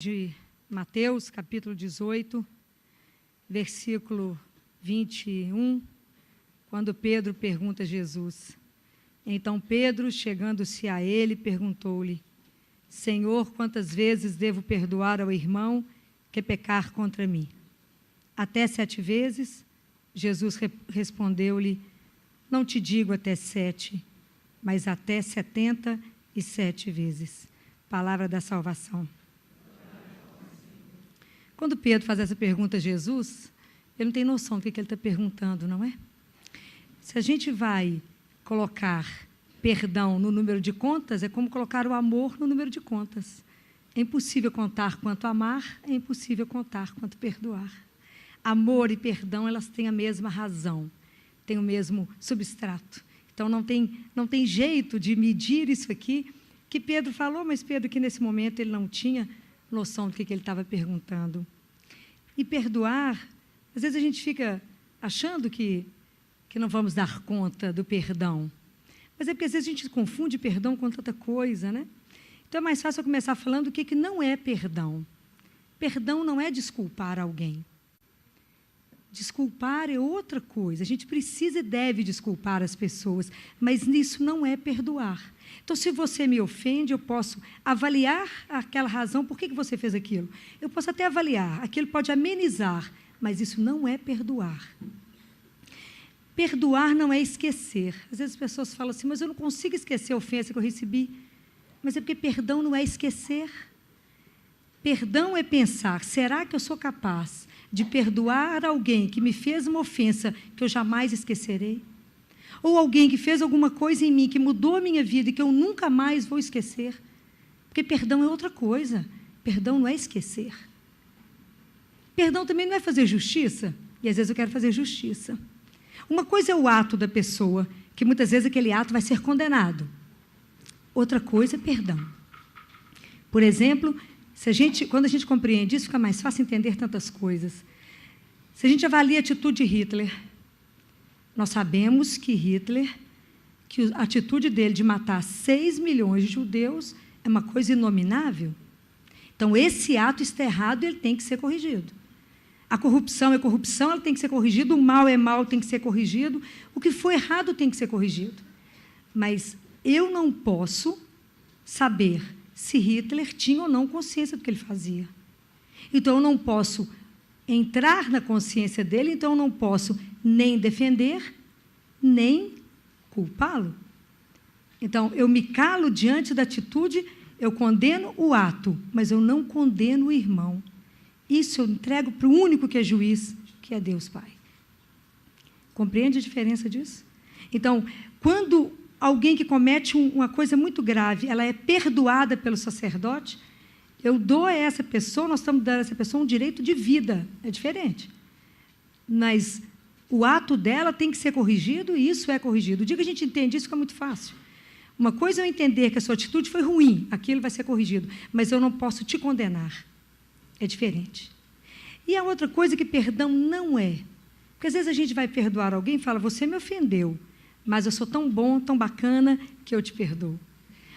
De Mateus, capítulo 18, versículo 21, quando Pedro pergunta a Jesus. Então Pedro, chegando-se a ele, perguntou-lhe: Senhor, quantas vezes devo perdoar ao irmão que pecar contra mim? Até 7 vezes? Jesus respondeu-lhe: Não te digo até 7, mas até 77 vezes. Palavra da salvação. Quando Pedro faz essa pergunta a Jesus, ele não tem noção do que ele está perguntando, não é? Se a gente vai colocar perdão no número de contas, é como colocar o amor no número de contas. É impossível contar quanto amar, é impossível contar quanto perdoar. Amor e perdão, elas têm a mesma razão, têm o mesmo substrato. Então, não tem jeito de medir isso aqui, que Pedro falou, mas Pedro, que nesse momento ele não tinha noção do que ele estava perguntando. E perdoar, às vezes a gente fica achando que não vamos dar conta do perdão. Mas é porque às vezes a gente confunde perdão com tanta coisa, né? Então é mais fácil eu começar falando o que não é perdão. Perdão não é desculpar alguém. Desculpar é outra coisa. A gente precisa e deve desculpar as pessoas, mas nisso não é perdoar. Então, se você me ofende, eu posso avaliar aquela razão, por que você fez aquilo. Eu posso até avaliar, aquilo pode amenizar, mas isso não é perdoar. Perdoar não é esquecer. Às vezes as pessoas falam assim, mas eu não consigo esquecer a ofensa que eu recebi. Mas é porque perdão não é esquecer. Perdão é pensar, será que eu sou capaz de perdoar alguém que me fez uma ofensa que eu jamais esquecerei? Ou alguém que fez alguma coisa em mim, que mudou a minha vida e que eu nunca mais vou esquecer? Porque perdão é outra coisa. Perdão não é esquecer. Perdão também não é fazer justiça. E às vezes eu quero fazer justiça. Uma coisa é o ato da pessoa, que muitas vezes aquele ato vai ser condenado. Outra coisa é perdão. Por exemplo, quando a gente compreende isso, fica mais fácil entender tantas coisas. Se a gente avalia a atitude de Hitler, nós sabemos que a atitude dele de matar 6 milhões de judeus é uma coisa inominável. Então, esse ato está errado e ele tem que ser corrigido. A corrupção é corrupção, ela tem que ser corrigida, o mal é mal, tem que ser corrigido, o que for errado tem que ser corrigido. Mas eu não posso saber se Hitler tinha ou não consciência do que ele fazia. Então, eu não posso entrar na consciência dele, então eu não posso nem defender, nem culpá-lo. Então, eu me calo diante da atitude, eu condeno o ato, mas eu não condeno o irmão. Isso eu entrego para o único que é juiz, que é Deus Pai. Compreende a diferença disso? Então, quando alguém que comete uma coisa muito grave, ela é perdoada pelo sacerdote, eu dou a essa pessoa, nós estamos dando a essa pessoa um direito de vida. É diferente. Mas o ato dela tem que ser corrigido e isso é corrigido. O dia que a gente entende isso, fica muito fácil. Uma coisa é eu entender que a sua atitude foi ruim, aquilo vai ser corrigido, mas eu não posso te condenar. É diferente. E a outra coisa que perdão não é. Porque às vezes a gente vai perdoar alguém e fala, você me ofendeu, mas eu sou tão bom, tão bacana, que eu te perdoo.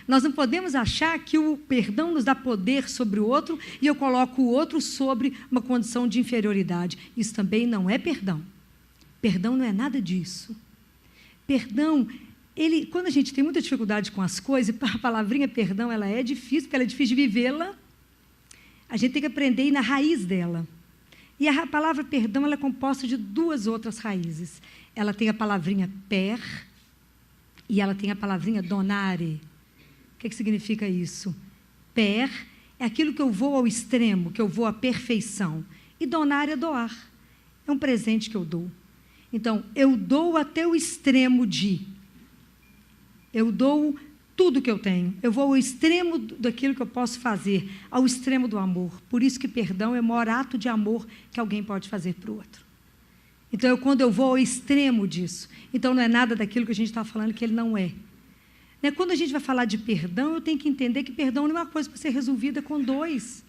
Nós não podemos achar que o perdão nos dá poder sobre o outro e eu coloco o outro sobre uma condição de inferioridade. Isso também não é perdão. Perdão não é nada disso. Perdão, quando a gente tem muita dificuldade com as coisas, a palavrinha perdão ela é difícil, porque ela é difícil de vivê-la, a gente tem que aprender a ir na raiz dela. E a palavra perdão ela é composta de 2 outras raízes. Ela tem a palavrinha per e ela tem a palavrinha donare. O que significa isso? Per é aquilo que eu vou ao extremo, que eu vou à perfeição. E donare é doar. É um presente que eu dou. Então, eu dou até o extremo de. Eu dou tudo que eu tenho. Eu vou ao extremo daquilo que eu posso fazer, ao extremo do amor. Por isso que perdão é o maior ato de amor que alguém pode fazer para o outro. Então, quando eu vou ao extremo disso, então não é nada daquilo que a gente está falando que ele não é. Quando a gente vai falar de perdão, eu tenho que entender que perdão não é uma coisa para ser resolvida com 2.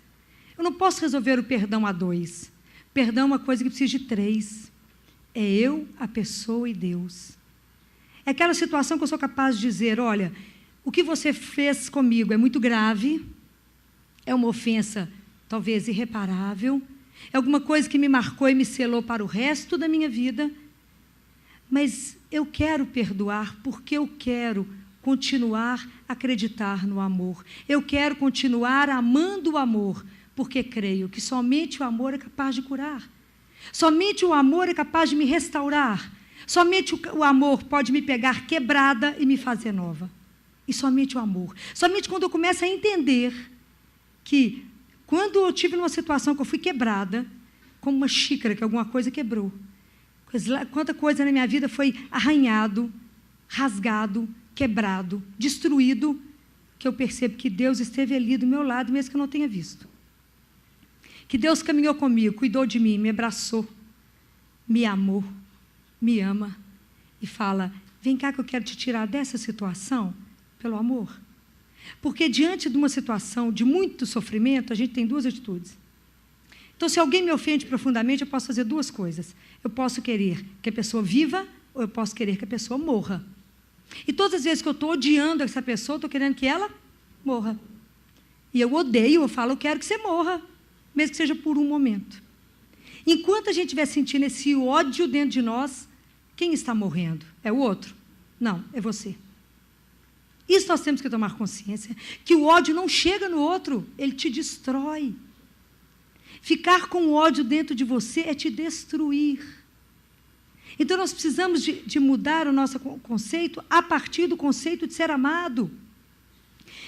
Eu não posso resolver o perdão a 2. Perdão é uma coisa que precisa de 3. É eu, a pessoa e Deus. É aquela situação que eu sou capaz de dizer, olha, o que você fez comigo é muito grave, é uma ofensa talvez irreparável, é alguma coisa que me marcou e me selou para o resto da minha vida, mas eu quero perdoar porque eu quero continuar a acreditar no amor. Eu quero continuar amando o amor, porque creio que somente o amor é capaz de curar. Somente o amor é capaz de me restaurar. Somente o amor pode me pegar quebrada e me fazer nova. E somente o amor. Somente quando eu começo a entender que, quando eu tive numa situação que eu fui quebrada, como uma xícara que alguma coisa quebrou, quanta coisa na minha vida foi arranhado, rasgado, quebrado, destruído, que eu percebo que Deus esteve ali do meu lado, mesmo que eu não tenha visto. Que Deus caminhou comigo, cuidou de mim, me abraçou, me amou, me ama e fala, vem cá que eu quero te tirar dessa situação pelo amor. Porque diante de uma situação de muito sofrimento, a gente tem duas atitudes. Então, se alguém me ofende profundamente, eu posso fazer duas coisas. Eu posso querer que a pessoa viva ou eu posso querer que a pessoa morra. E todas as vezes que eu estou odiando essa pessoa, eu estou querendo que ela morra. E eu odeio, eu falo, eu quero que você morra, mesmo que seja por um momento. Enquanto a gente estiver sentindo esse ódio dentro de nós, quem está morrendo? É o outro? Não, é você. Isso nós temos que tomar consciência, que o ódio não chega no outro, ele te destrói. Ficar com ódio dentro de você é te destruir. Então nós precisamos de mudar o nosso conceito a partir do conceito de ser amado.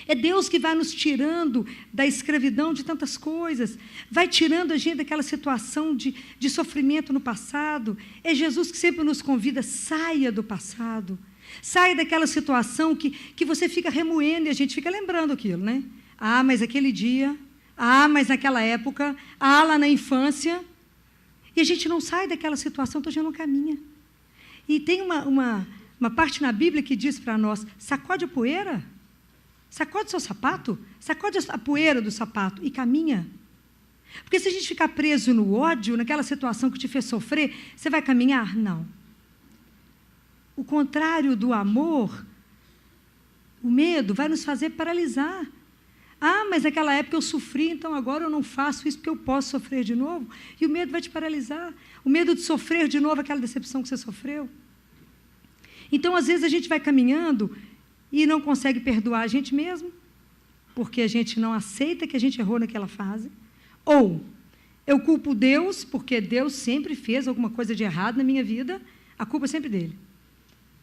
É Deus que vai nos tirando da escravidão de tantas coisas, vai tirando a gente daquela situação de sofrimento no passado. É Jesus que sempre nos convida, saia do passado, saia daquela situação que você fica remoendo e a gente fica lembrando aquilo, né? Ah, mas aquele dia, ah, mas naquela época, ah, lá na infância. E a gente não sai daquela situação, então a gente não caminha. E tem uma parte na Bíblia que diz para nós, sacode a poeira, sacode seu sapato, sacode a poeira do sapato e caminha. Porque se a gente ficar preso no ódio, naquela situação que te fez sofrer, você vai caminhar? Não. O contrário do amor, o medo, vai nos fazer paralisar. Ah, mas naquela época eu sofri, então agora eu não faço isso porque eu posso sofrer de novo. E o medo vai te paralisar. O medo de sofrer de novo aquela decepção que você sofreu. Então, às vezes, a gente vai caminhando e não consegue perdoar a gente mesmo, porque a gente não aceita que a gente errou naquela fase. Ou eu culpo Deus, porque Deus sempre fez alguma coisa de errado na minha vida, a culpa é sempre dele.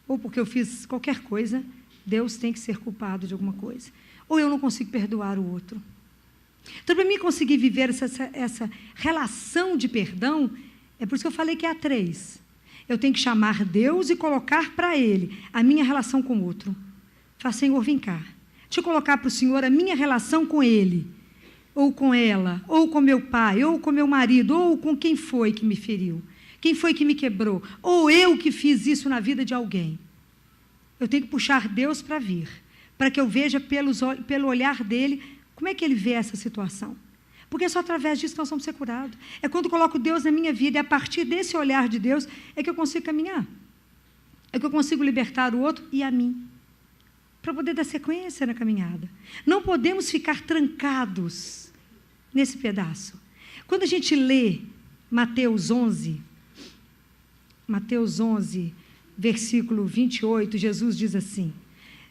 Ou porque eu fiz qualquer coisa, Deus tem que ser culpado de alguma coisa. Ou eu não consigo perdoar o outro. Então, para mim conseguir viver essa relação de perdão, é por isso que eu falei que é a 3. Eu tenho que chamar Deus e colocar para Ele a minha relação com o outro. Fala, Senhor, vem cá. Deixa eu colocar para o Senhor a minha relação com Ele, ou com ela, ou com meu pai, ou com meu marido, ou com quem foi que me feriu, quem foi que me quebrou, ou eu que fiz isso na vida de alguém. Eu tenho que puxar Deus para vir, para que eu veja pelo olhar dele, como é que ele vê essa situação. Porque é só através disso que nós vamos ser curados. É quando eu coloco Deus na minha vida, e a partir desse olhar de Deus, é que eu consigo caminhar. É que eu consigo libertar o outro e a mim, para poder dar sequência na caminhada. Não podemos ficar trancados nesse pedaço. Quando a gente lê Mateus 11, versículo 28, Jesus diz assim,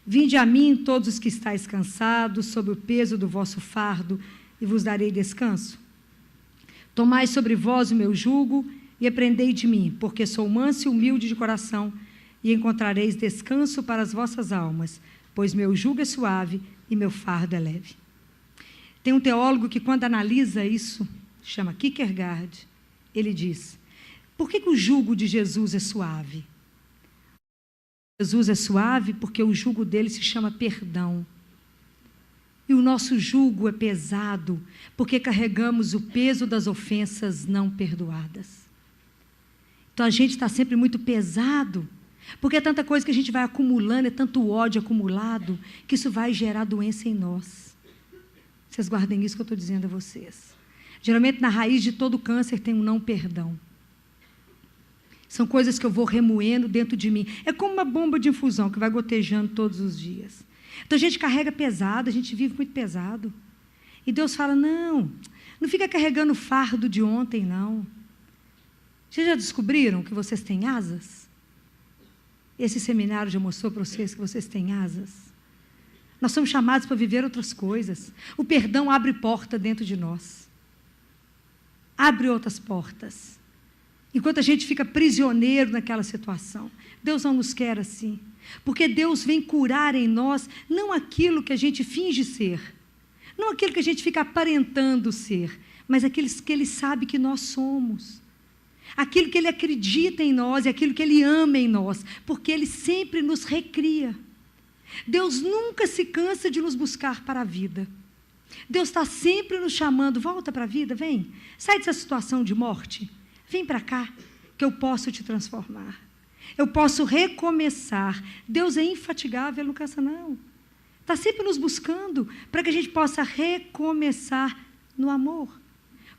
vinde a mim todos os que estáis cansados, sob o peso do vosso fardo, e vos darei descanso. Tomai sobre vós o meu jugo e aprendei de mim, porque sou manso e humilde de coração, e encontrareis descanso para as vossas almas, pois meu jugo é suave e meu fardo é leve. Tem um teólogo que, quando analisa isso, chama Kierkegaard, ele diz, por que o jugo de Jesus é suave? Jesus é suave porque o jugo dele se chama perdão. E o nosso jugo é pesado porque carregamos o peso das ofensas não perdoadas. Então a gente está sempre muito pesado, porque é tanta coisa que a gente vai acumulando, é tanto ódio acumulado, que isso vai gerar doença em nós. Vocês guardem isso que eu estou dizendo a vocês. Geralmente na raiz de todo câncer tem um não perdão. São coisas que eu vou remoendo dentro de mim. É como uma bomba de infusão que vai gotejando todos os dias. Então a gente carrega pesado, a gente vive muito pesado. E Deus fala, não Não fica carregando o fardo de ontem, não. Vocês já descobriram que vocês têm asas? Esse seminário já mostrou para vocês que vocês têm asas? Nós somos chamados para viver outras coisas. O perdão abre porta dentro de nós. Abre outras portas. Enquanto a gente fica prisioneiro naquela situação. Deus não nos quer assim. Porque Deus vem curar em nós, não aquilo que a gente finge ser. Não aquilo que a gente fica aparentando ser. Mas aquilo que Ele sabe que nós somos. Aquilo que Ele acredita em nós e aquilo que Ele ama em nós. Porque Ele sempre nos recria. Deus nunca se cansa de nos buscar para a vida. Deus está sempre nos chamando, volta para a vida, vem. Sai dessa situação de morte. Vem para cá, que eu posso te transformar. Eu posso recomeçar. Deus é infatigável, não cansa não. Está sempre nos buscando para que a gente possa recomeçar no amor.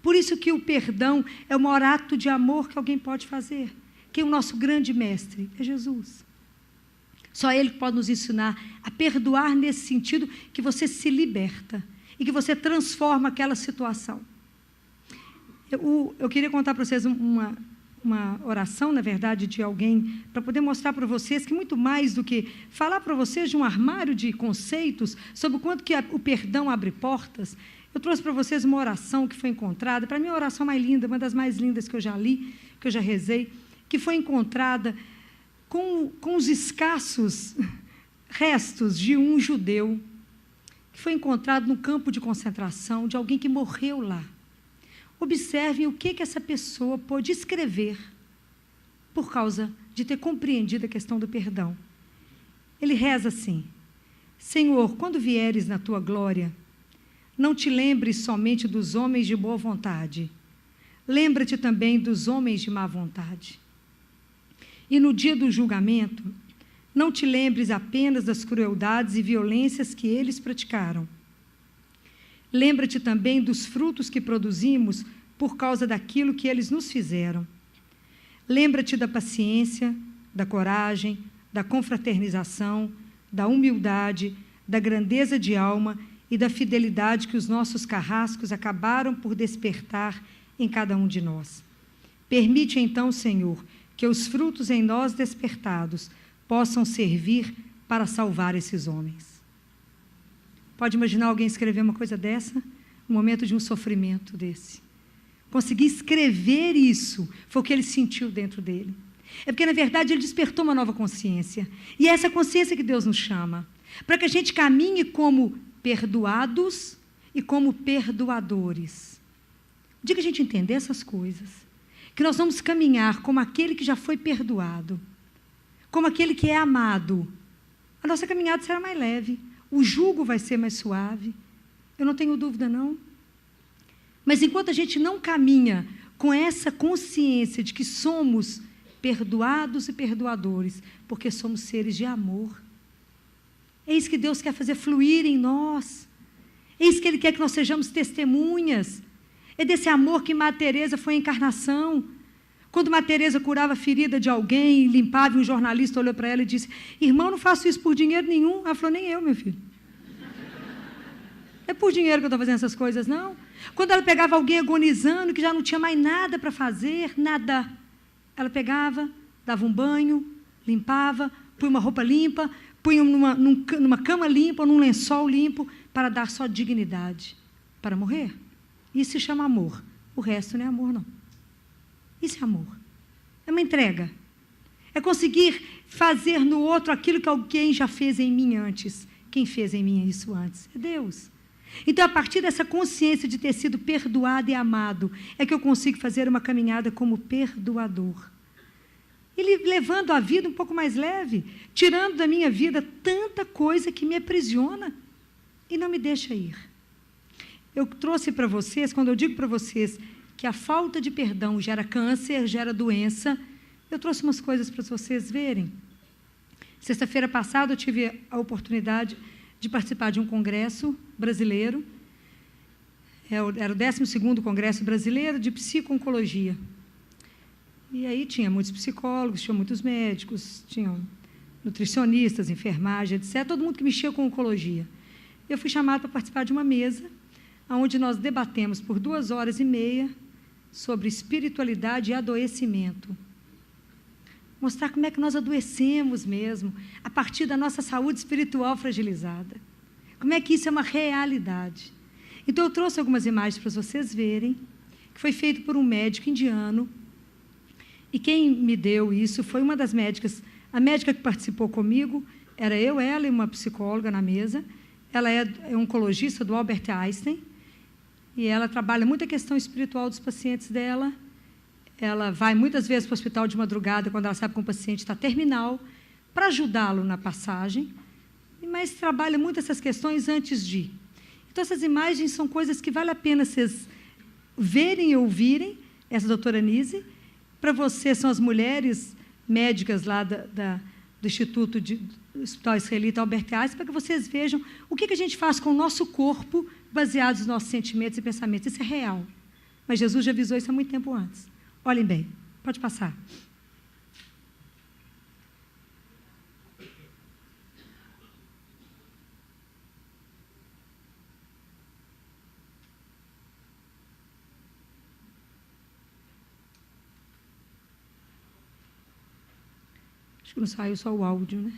Por isso que o perdão é o maior ato de amor que alguém pode fazer. Quem é o nosso grande mestre? É Jesus. Só Ele pode nos ensinar a perdoar nesse sentido que você se liberta e que você transforma aquela situação. Eu queria contar para vocês uma oração, na verdade, de alguém, para poder mostrar para vocês que muito mais do que falar para vocês de um armário de conceitos sobre o quanto que o perdão abre portas, eu trouxe para vocês uma oração que foi encontrada, para mim a oração mais linda, uma das mais lindas que eu já li, que eu já rezei, que foi encontrada com os escassos restos de um judeu que foi encontrado no campo de concentração de alguém que morreu lá. Observem o que essa pessoa pôde escrever por causa de ter compreendido a questão do perdão. Ele reza assim: Senhor, quando vieres na tua glória, não te lembres somente dos homens de boa vontade, lembra-te também dos homens de má vontade. E no dia do julgamento, não te lembres apenas das crueldades e violências que eles praticaram. Lembra-te também dos frutos que produzimos por causa daquilo que eles nos fizeram. Lembra-te da paciência, da coragem, da confraternização, da humildade, da grandeza de alma e da fidelidade que os nossos carrascos acabaram por despertar em cada um de nós. Permite então, Senhor, que os frutos em nós despertados possam servir para salvar esses homens. Pode imaginar alguém escrever uma coisa dessa? No momento de um sofrimento desse. Conseguir escrever isso foi o que ele sentiu dentro dele. É porque, na verdade, ele despertou uma nova consciência. E é essa consciência que Deus nos chama. Para que a gente caminhe como perdoados e como perdoadores. O dia que a gente entender essas coisas, que nós vamos caminhar como aquele que já foi perdoado, como aquele que é amado, a nossa caminhada será mais leve, o jugo vai ser mais suave, eu não tenho dúvida não. Mas enquanto a gente não caminha com essa consciência de que somos perdoados e perdoadores, porque somos seres de amor, é isso que Deus quer fazer fluir em nós, é isso que Ele quer que nós sejamos testemunhas. É desse amor que Madre Teresa foi a encarnação. Quando Madre Teresa curava a ferida de alguém, limpava, e um jornalista olhou para ela e disse: irmão, não faço isso por dinheiro nenhum. Ela falou: nem eu, meu filho. É por dinheiro que eu estou fazendo essas coisas, não. Quando ela pegava alguém agonizando, que já não tinha mais nada para fazer, nada, ela pegava, dava um banho, limpava, punha uma roupa limpa, punha numa cama limpa, ou num lençol limpo, para dar só dignidade, para morrer. Isso se chama amor. O resto não é amor, não. Isso é amor. É uma entrega. É conseguir fazer no outro aquilo que alguém já fez em mim antes. Quem fez em mim isso antes? É Deus. Então, a partir dessa consciência de ter sido perdoado e amado, é que eu consigo fazer uma caminhada como perdoador. E levando a vida um pouco mais leve, tirando da minha vida tanta coisa que me aprisiona e não me deixa ir. Eu trouxe para vocês, quando eu digo para vocês que a falta de perdão gera câncer, gera doença, eu trouxe umas coisas para vocês verem. Sexta-feira passada eu tive a oportunidade de participar de um congresso brasileiro, era o 12º Congresso Brasileiro de Psico-Oncologia. E aí tinha muitos psicólogos, tinha muitos médicos, tinham nutricionistas, enfermagem, etc., todo mundo que mexia com oncologia. Eu fui chamada para participar de uma mesa, onde nós debatemos por 2h30 sobre espiritualidade e adoecimento. Mostrar como é que nós adoecemos mesmo, a partir da nossa saúde espiritual fragilizada. Como é que isso é uma realidade. Então, eu trouxe algumas imagens para vocês verem, que foi feito por um médico indiano, e quem me deu isso foi uma das médicas, a médica que participou comigo, era eu, ela e uma psicóloga na mesa. Ela é oncologista do Albert Einstein, e ela trabalha muito a questão espiritual dos pacientes dela. Ela vai muitas vezes para o hospital de madrugada, quando ela sabe que um paciente está terminal, para ajudá-lo na passagem, mas trabalha muito essas questões antes de. Então, essas imagens são coisas que vale a pena vocês verem e ouvirem, essa doutora Nise. Para vocês, são as mulheres médicas lá do Instituto do Hospital Israelita Albert Einstein, para que vocês vejam o que a gente faz com o nosso corpo, baseados nos nossos sentimentos e pensamentos. Isso é real. Mas Jesus já avisou isso há muito tempo antes. Olhem bem. Pode passar. Acho que não saiu só o áudio, né?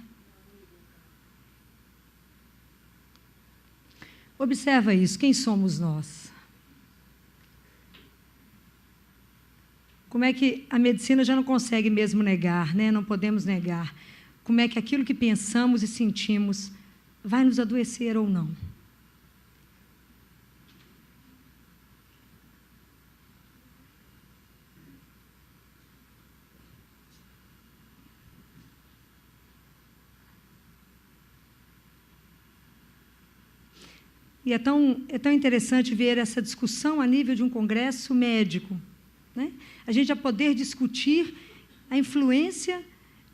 Observa isso. Quem somos nós? Como é que a medicina já não consegue mesmo negar, né? Não podemos negar. Como é que aquilo que pensamos e sentimos vai nos adoecer ou não? E é tão interessante ver essa discussão a nível de um congresso médico, né? A gente já poder discutir a influência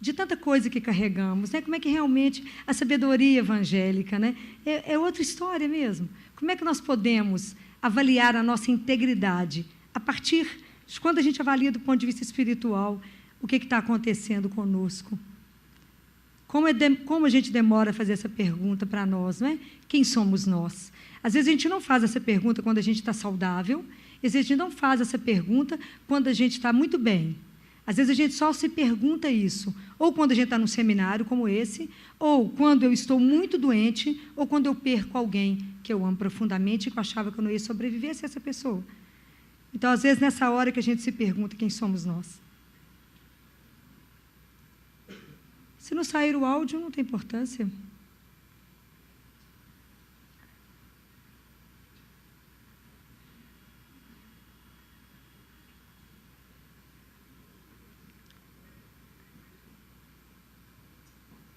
de tanta coisa que carregamos, né? Como é que realmente a sabedoria evangélica, né? É outra história mesmo. Como é que nós podemos avaliar a nossa integridade a partir de quando a gente avalia do ponto de vista espiritual o que está acontecendo conosco? Como a gente demora a fazer essa pergunta para nós, não é? Quem somos nós? Às vezes a gente não faz essa pergunta quando a gente está saudável, às vezes a gente não faz essa pergunta quando a gente está muito bem. Às vezes a gente só se pergunta isso, ou quando a gente está num seminário como esse, ou quando eu estou muito doente, ou quando eu perco alguém que eu amo profundamente e que eu achava que eu não ia sobreviver sem essa pessoa. Então, às vezes, nessa hora que a gente se pergunta quem somos nós. Se não sair o áudio, não tem importância.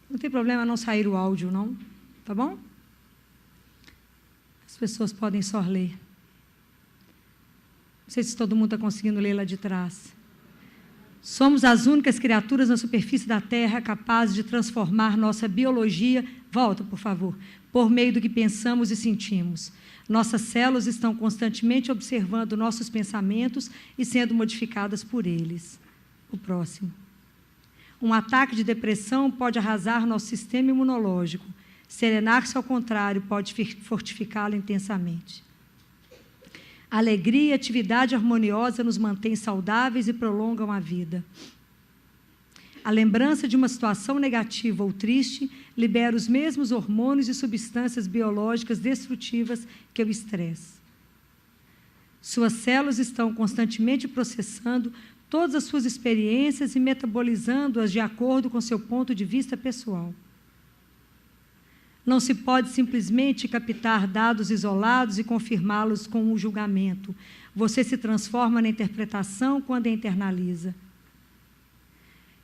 Não tem problema não sair o áudio, não? Tá bom? As pessoas podem só ler. Não sei se todo mundo está conseguindo ler lá de trás. Somos as únicas criaturas na superfície da Terra capazes de transformar nossa biologia, volta, por favor, por meio do que pensamos e sentimos. Nossas células estão constantemente observando nossos pensamentos e sendo modificadas por eles. O próximo. Um ataque de depressão pode arrasar nosso sistema imunológico. Serenar-se, ao contrário, pode fortificá-lo intensamente. A alegria e a atividade harmoniosa nos mantêm saudáveis e prolongam a vida. A lembrança de uma situação negativa ou triste libera os mesmos hormônios e substâncias biológicas destrutivas que o estresse. Suas células estão constantemente processando todas as suas experiências e metabolizando-as de acordo com seu ponto de vista pessoal. Não se pode simplesmente captar dados isolados e confirmá-los com um julgamento. Você se transforma na interpretação quando a internaliza.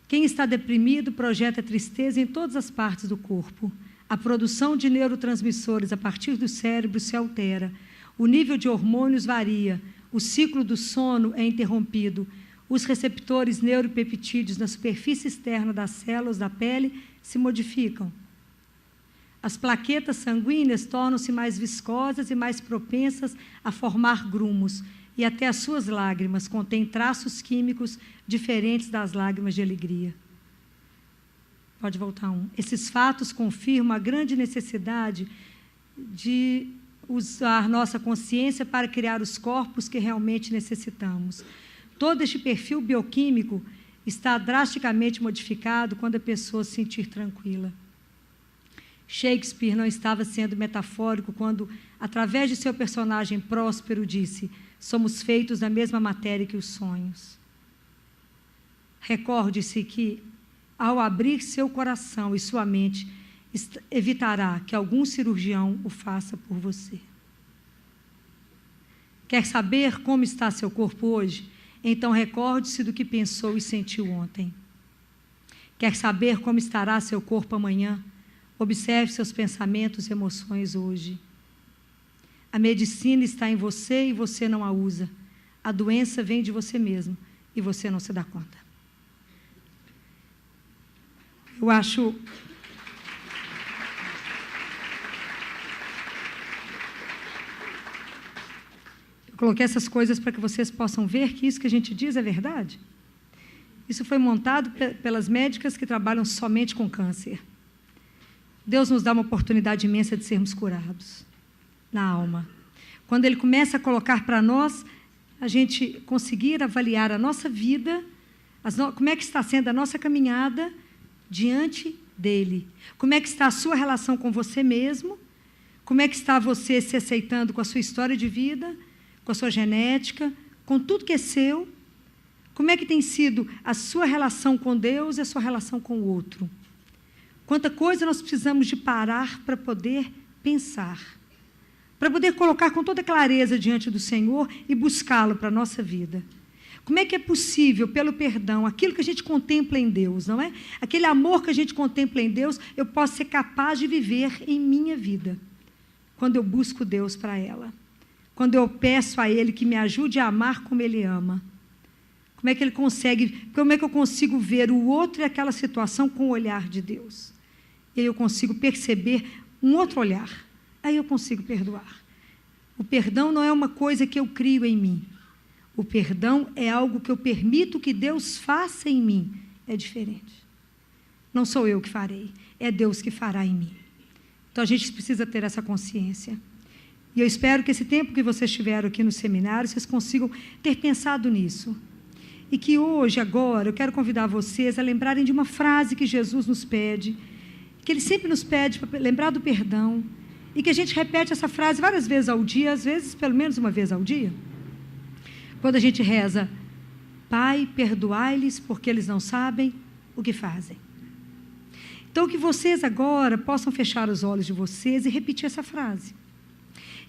Quem está deprimido projeta tristeza em todas as partes do corpo. A produção de neurotransmissores a partir do cérebro se altera. O nível de hormônios varia. O ciclo do sono é interrompido. Os receptores neuropeptídeos na superfície externa das células da pele se modificam. As plaquetas sanguíneas tornam-se mais viscosas e mais propensas a formar grumos, e até as suas lágrimas contêm traços químicos diferentes das lágrimas de alegria. Pode voltar um. Esses fatos confirmam a grande necessidade de usar nossa consciência para criar os corpos que realmente necessitamos. Todo este perfil bioquímico está drasticamente modificado quando a pessoa se sentir tranquila. Shakespeare não estava sendo metafórico quando, através de seu personagem Próspero, disse: somos feitos da mesma matéria que os sonhos. Recorde-se que, ao abrir seu coração e sua mente, evitará que algum cirurgião o faça por você. Quer saber como está seu corpo hoje? Então recorde-se do que pensou e sentiu ontem. Quer saber como estará seu corpo amanhã? Observe seus pensamentos e emoções hoje. A medicina está em você e você não a usa. A doença vem de você mesmo e você não se dá conta. Eu coloquei essas coisas para que vocês possam ver que isso que a gente diz é verdade. Isso foi montado pelas médicas que trabalham somente com câncer. Deus nos dá uma oportunidade imensa de sermos curados na alma. Quando Ele começa a colocar para nós, a gente conseguir avaliar a nossa vida, como é que está sendo a nossa caminhada diante dEle. Como é que está a sua relação com você mesmo? Como é que está você se aceitando com a sua história de vida, com a sua genética, com tudo que é seu? Como é que tem sido a sua relação com Deus e a sua relação com o outro? Quanta coisa nós precisamos de parar para poder pensar, para poder colocar com toda clareza diante do Senhor e buscá-lo para a nossa vida. Como é que é possível, pelo perdão, aquilo que a gente contempla em Deus, não é? Aquele amor que a gente contempla em Deus, eu posso ser capaz de viver em minha vida, quando eu busco Deus para ela. Quando eu peço a Ele que me ajude a amar como Ele ama. Como é que eu consigo ver o outro e aquela situação com o olhar de Deus? E aí eu consigo perceber um outro olhar. Aí eu consigo perdoar. O perdão não é uma coisa que eu crio em mim. O perdão é algo que eu permito que Deus faça em mim. É diferente. Não sou eu que farei, é Deus que fará em mim. Então a gente precisa ter essa consciência. E eu espero que esse tempo que vocês tiveram aqui no seminário, vocês consigam ter pensado nisso. E que hoje, agora, eu quero convidar vocês a lembrarem de uma frase que Jesus nos pede, que Ele sempre nos pede para lembrar do perdão, e que a gente repete essa frase várias vezes ao dia, às vezes pelo menos uma vez ao dia. Quando a gente reza: Pai, perdoai-lhes porque eles não sabem o que fazem. Então, que vocês agora possam fechar os olhos de vocês e repetir essa frase.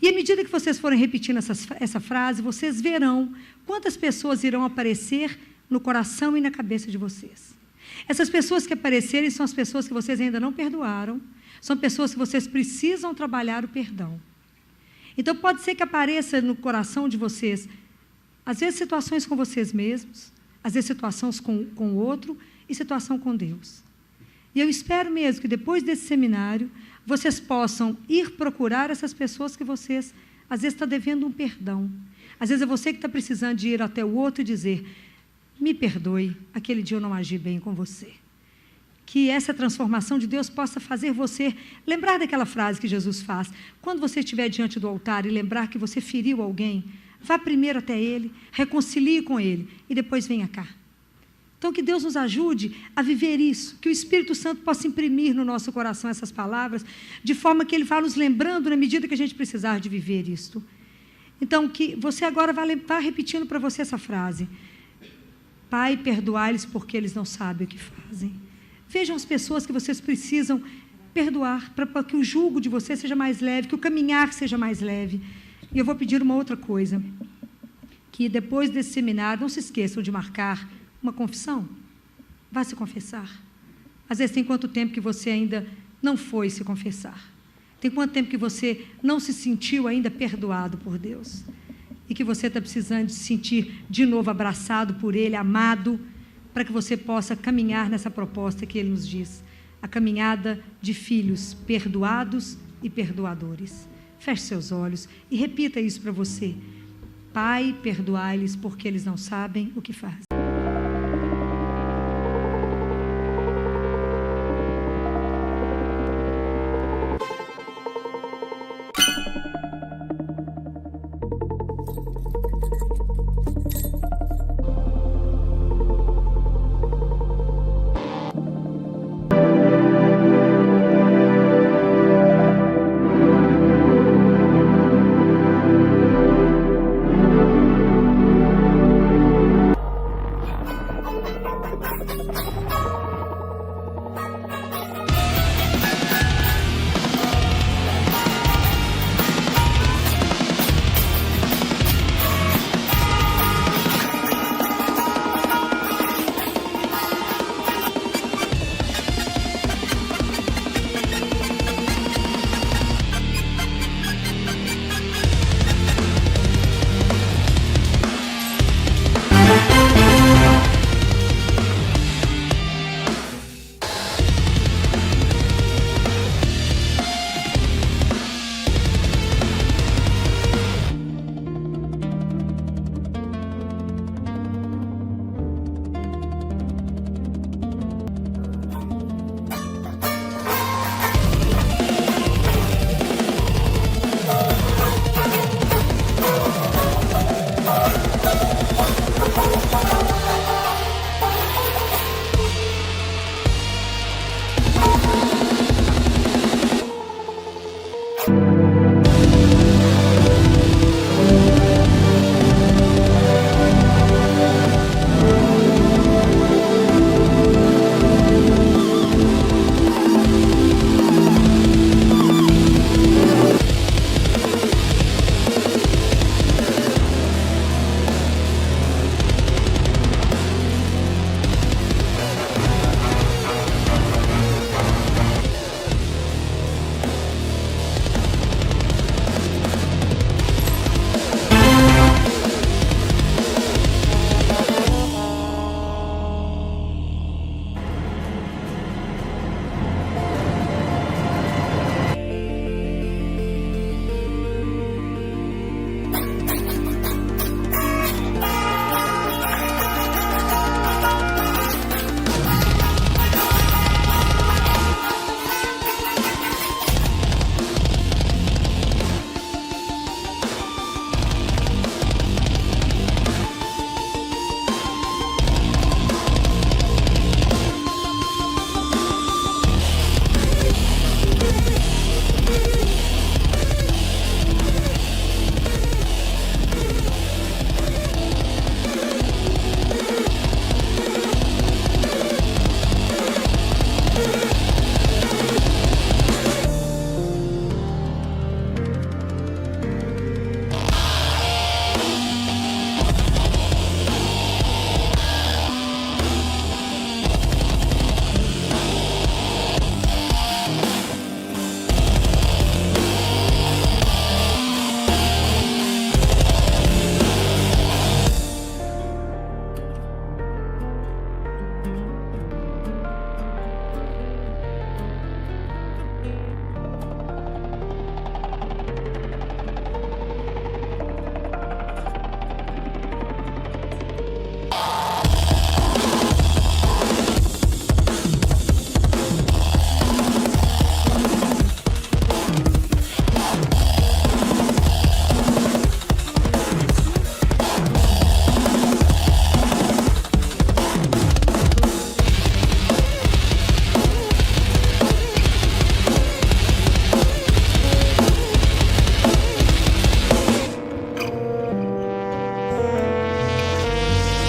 E à medida que vocês forem repetindo essa frase, vocês verão quantas pessoas irão aparecer no coração e na cabeça de vocês. Essas pessoas que aparecerem são as pessoas que vocês ainda não perdoaram, são pessoas que vocês precisam trabalhar o perdão. Então, pode ser que apareça no coração de vocês, às vezes, situações com vocês mesmos, às vezes, situações com o outro e situação com Deus. E eu espero mesmo que depois desse seminário, vocês possam ir procurar essas pessoas que vocês, às vezes, estão devendo um perdão. Às vezes é você que está precisando de ir até o outro e dizer: me perdoe, aquele dia eu não agi bem com você. Que essa transformação de Deus possa fazer você lembrar daquela frase que Jesus faz. Quando você estiver diante do altar e lembrar que você feriu alguém, vá primeiro até ele, reconcilie com ele e depois venha cá. Então, que Deus nos ajude a viver isso, que o Espírito Santo possa imprimir no nosso coração essas palavras, de forma que Ele vá nos lembrando na medida que a gente precisar de viver isto. Então, que você agora vá repetindo para você essa frase: Pai, perdoai-lhes porque eles não sabem o que fazem. Vejam as pessoas que vocês precisam perdoar, para que o jugo de vocês seja mais leve, que o caminhar seja mais leve. E eu vou pedir uma outra coisa, que depois desse seminário, não se esqueçam de marcar uma confissão. Vá se confessar. Às vezes tem quanto tempo que você ainda não foi se confessar? Tem quanto tempo que você não se sentiu ainda perdoado por Deus? E que você está precisando de se sentir de novo abraçado por Ele, amado, para que você possa caminhar nessa proposta que Ele nos diz, a caminhada de filhos perdoados e perdoadores. Feche seus olhos e repita isso para você: Pai, perdoai-lhes porque eles não sabem o que fazem.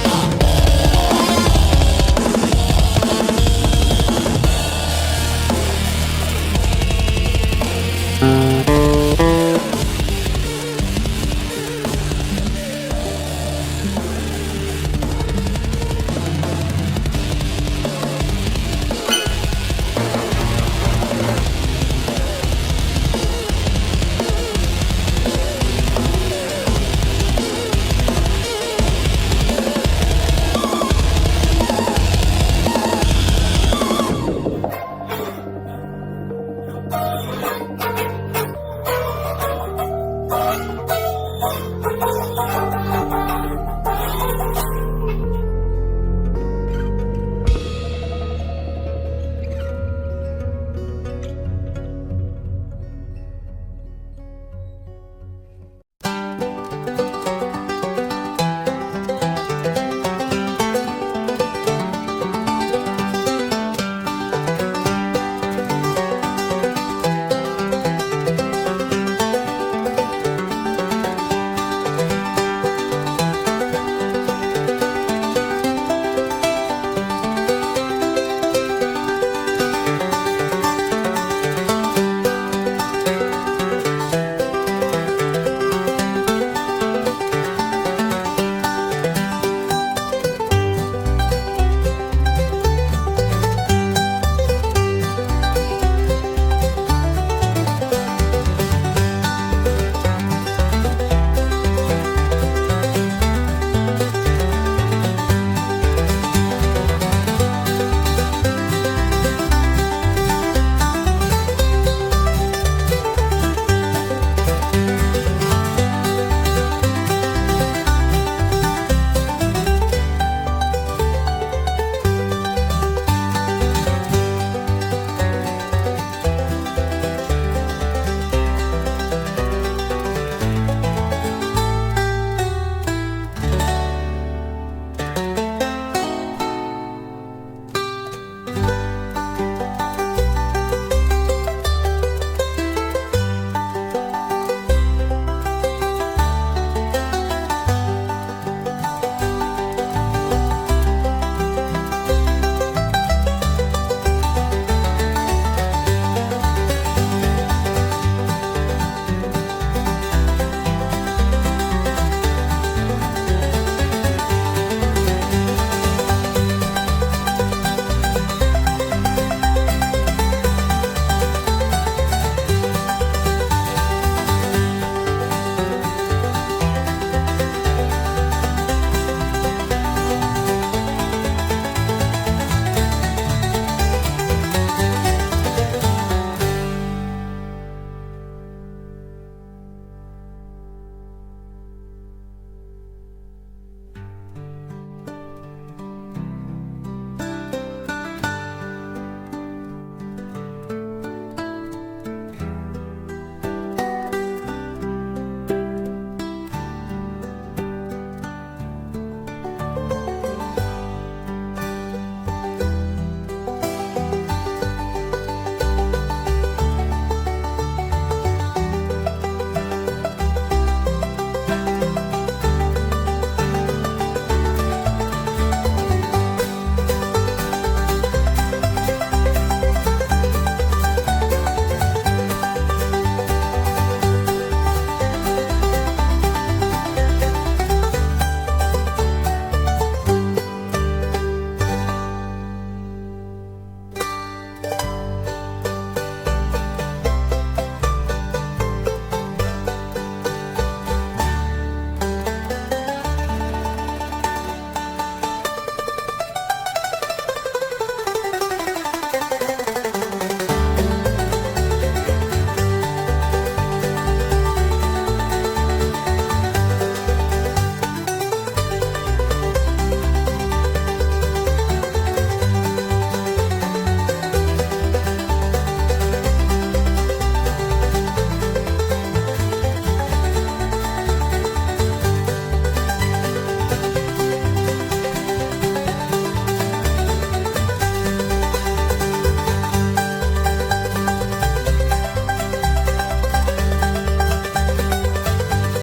Amém.